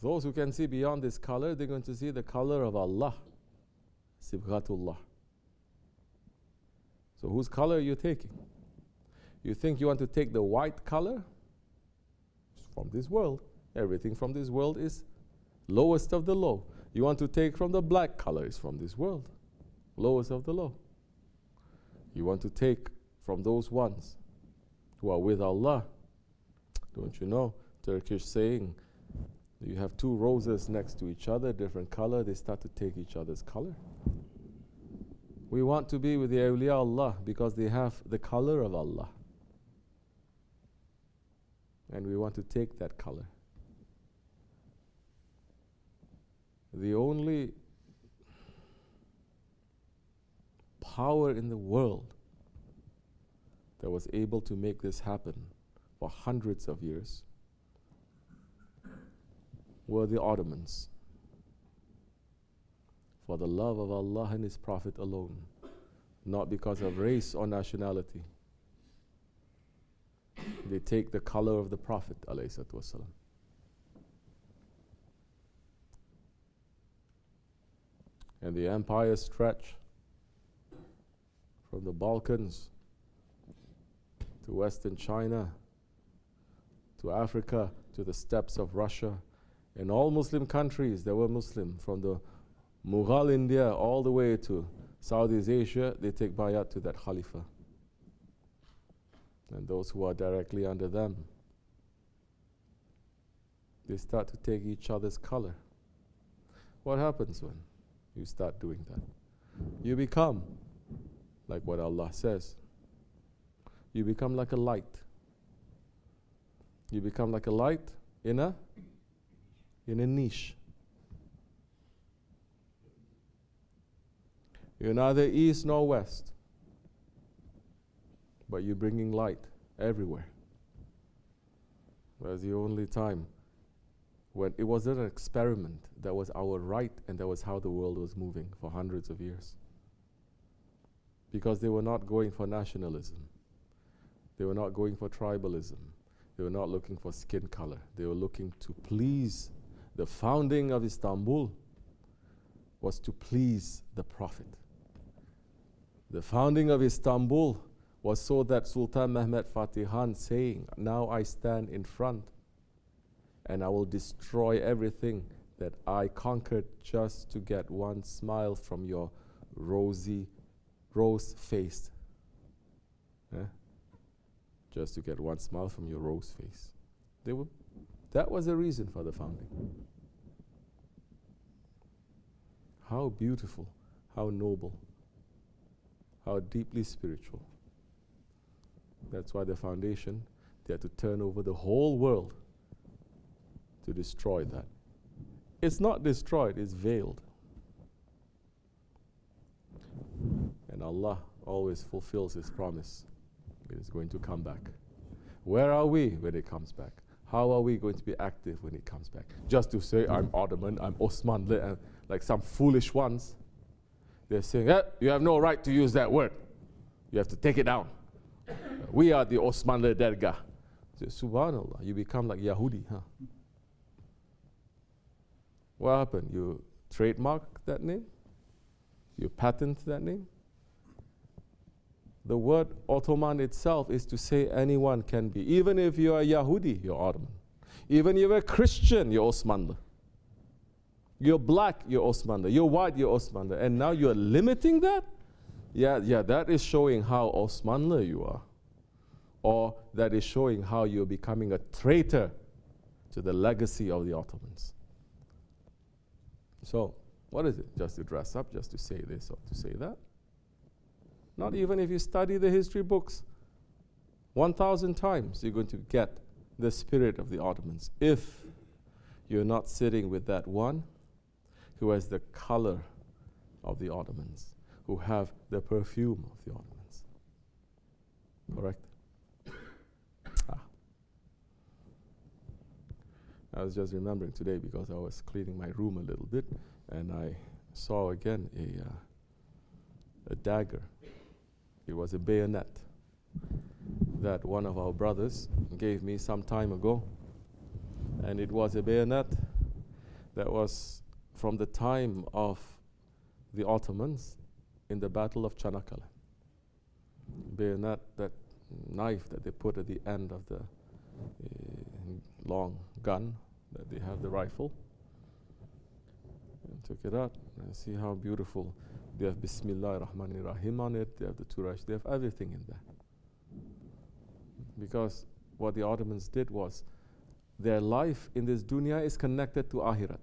Those who can see beyond this color, they're going to see the color of Allah. Sibghatullah. So whose color are you taking? You think you want to take the white color? It's from this world. Everything from this world is lowest of the low. You want to take from the black color, it's from this world. Lowest of the low. You want to take from those ones who are with Allah. Don't you know, Turkish saying, you have two roses next to each other, different color, they start to take each other's color. We want to be with the awliya Allah because they have the color of Allah. And we want to take that color. The only power in the world that was able to make this happen for hundreds of years were the Ottomans. For the love of Allah and His Prophet alone, not because of race or nationality. They take the color of the Prophet ﷺ. And the empires stretch from the Balkans to Western China, to Africa, to the steppes of Russia. In all Muslim countries, there were Muslim. From the Mughal India all the way to Southeast Asia, they take bayat to that Khalifah. And those who are directly under them, they start to take each other's color. What happens when you start doing that? You become like what Allah says. You become like a light. You become like a light in a niche. You're neither east nor west, but you're bringing light everywhere. That's the only time when it wasn't an experiment. That was our right, and that was how the world was moving for hundreds of years. Because they were not going for nationalism. They were not going for tribalism. They were not looking for skin color. They were looking to please. The founding of Istanbul was to please the Prophet. The founding of Istanbul was so that Sultan Mehmed Fatih Khan saying, now I stand in front and I will destroy everything that I conquered just to get one smile from your rose-faced. Just to get one smile from your rose face. That was the reason for the founding. How beautiful, how noble, how deeply spiritual. That's why the foundation, they had to turn over the whole world to destroy that. It's not destroyed, it's veiled. And Allah always fulfills His promise. It is going to come back. Where are we when it comes back? How are we going to be active when it comes back? Just to say, I'm Ottoman, I'm Osmanli, and like some foolish ones, they're saying, you have no right to use that word. You have to take it down. We are the Osmanli Dergah. Subhanallah, you become like Yahudi, huh? What happened? You trademark that name? You patent that name? The word Ottoman itself is to say anyone can be. Even if you are Yahudi, you're Ottoman. Even if you're a Christian, you're Osmanli. You're black, you're Osmanli. You're white, you're Osmanli. And now you're limiting that? Yeah, that is showing how Osmanli you are. Or that is showing how you're becoming a traitor to the legacy of the Ottomans. So, what is it? Just to dress up, just to say this or to say that? Not even if you study the history books 1,000 times, you're going to get the spirit of the Ottomans. If you're not sitting with that one who has the color of the Ottomans, who have the perfume of the Ottomans. Correct? I was just remembering today because I was cleaning my room a little bit and I saw again a dagger. It was a bayonet that one of our brothers gave me some time ago. And it was a bayonet that was from the time of the Ottomans in the Battle of Çanakkale. Bayonet, that knife that they put at the end of the long gun, that they have the rifle. And took it out and see how beautiful. They have Bismillah ar-Rahman ar-Rahim on it, they have the Turash, they have everything in there. Because what the Ottomans did was, their life in this dunya is connected to Akhirat.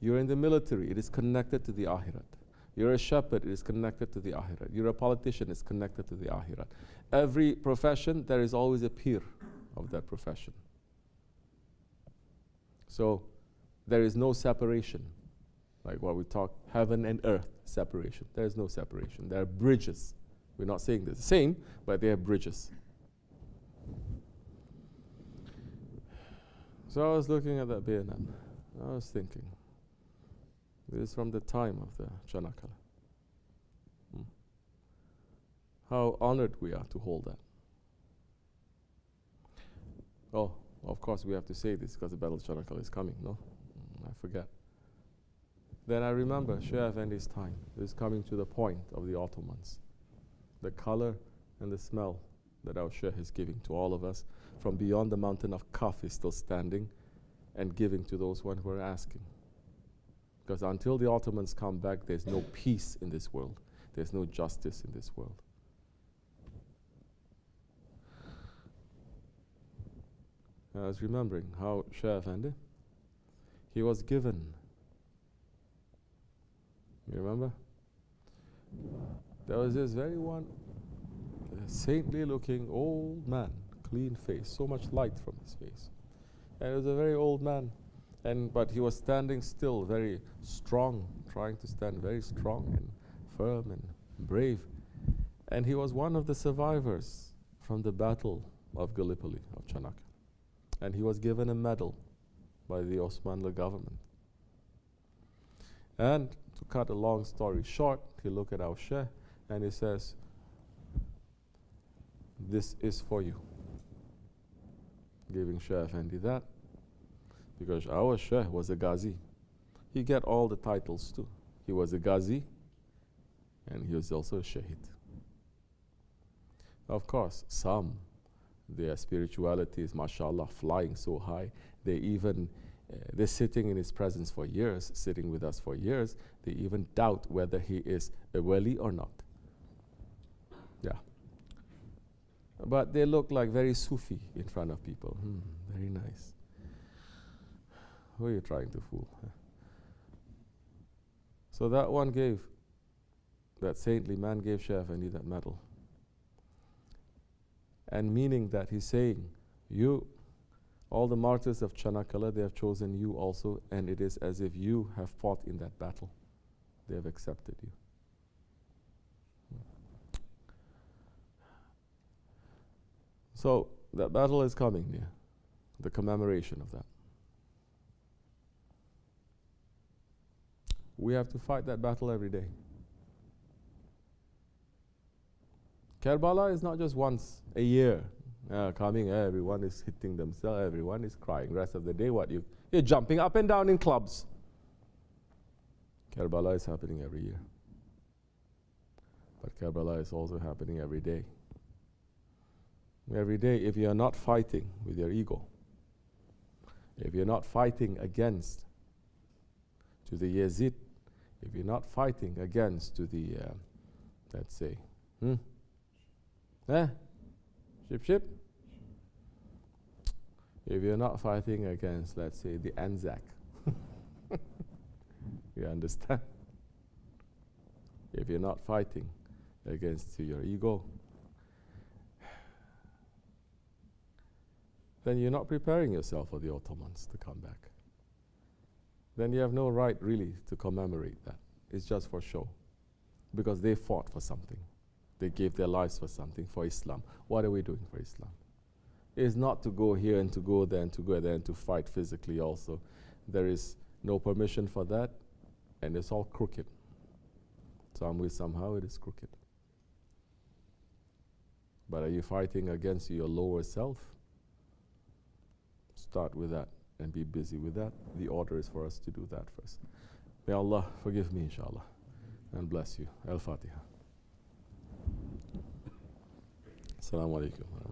You're in the military, it is connected to the Akhirat. You're a shepherd, it is connected to the Akhirat. You're a politician, it's connected to the Akhirat. Every profession, there is always a peer of that profession. So there is no separation. Like what we talk, heaven and earth separation. There is no separation. There are bridges. We're not saying the same, but they are bridges. So I was looking at that bayonet. I was thinking, this is from the time of the Çanakkale. How honored we are to hold that. Oh, of course we have to say this because the Battle of Çanakkale is coming, no? I forget. Then I remember Shaykh Efendi's time. It is coming to the point of the Ottomans. The color and the smell that our Shaykh is giving to all of us from beyond the mountain of Kaf is still standing and giving to those who are asking. Because until the Ottomans come back, there's no peace in this world. There's no justice in this world. I was remembering how Shaykh Efendi, he was given, you remember? There was this very one saintly looking old man, clean face, so much light from his face. And it was a very old man, but he was standing still, very strong, trying to stand very strong and firm and brave. And he was one of the survivors from the Battle of Gallipoli, of Çanakkale. And he was given a medal by the Osmanli government. And to cut a long story short, he looked at our Shaykh and he says, "This is for you." Giving Shaykh Efendi that, because our Shaykh was a Ghazi. He get all the titles too. He was a Ghazi and he was also a Shaheed. Of course, some, their spirituality is, mashallah, flying so high. They're sitting in his presence for years, sitting with us for years. They even doubt whether he is a wali or not. Yeah. But they look like very Sufi in front of people. Very nice. Who are you trying to fool? So that one gave, that saintly man gave Shaykh Efendi that medal. And meaning that he's saying, you, all the martyrs of Çanakkale, they have chosen you also, and it is as if you have fought in that battle. They have accepted you. So that battle is coming near, the commemoration of that. We have to fight that battle every day. Karbala is not just once a year coming, everyone is hitting themselves, everyone is crying. Rest of the day, what? You're jumping up and down in clubs. Karbala is happening every year. But Karbala is also happening every day. Every day, if you are not fighting with your ego, if you're not fighting against to the Yazid, if you're not fighting against to the, let's say, Ship? If you're not fighting against, let's say, the Anzac, you understand? If you're not fighting against your ego, then you're not preparing yourself for the Ottomans to come back. Then you have no right really to commemorate that. It's just for show. Because they fought for something. They gave their lives for something, for Islam. What are we doing for Islam? It's not to go here and to go there and to go there and to fight physically also. There is no permission for that, and it's all crooked. Some way, somehow, it is crooked. But are you fighting against your lower self? Start with that. and be busy with that. The order is for us to do that first. May Allah forgive me, inshallah, and bless you. Al-Fatiha. Assalamu alaikum.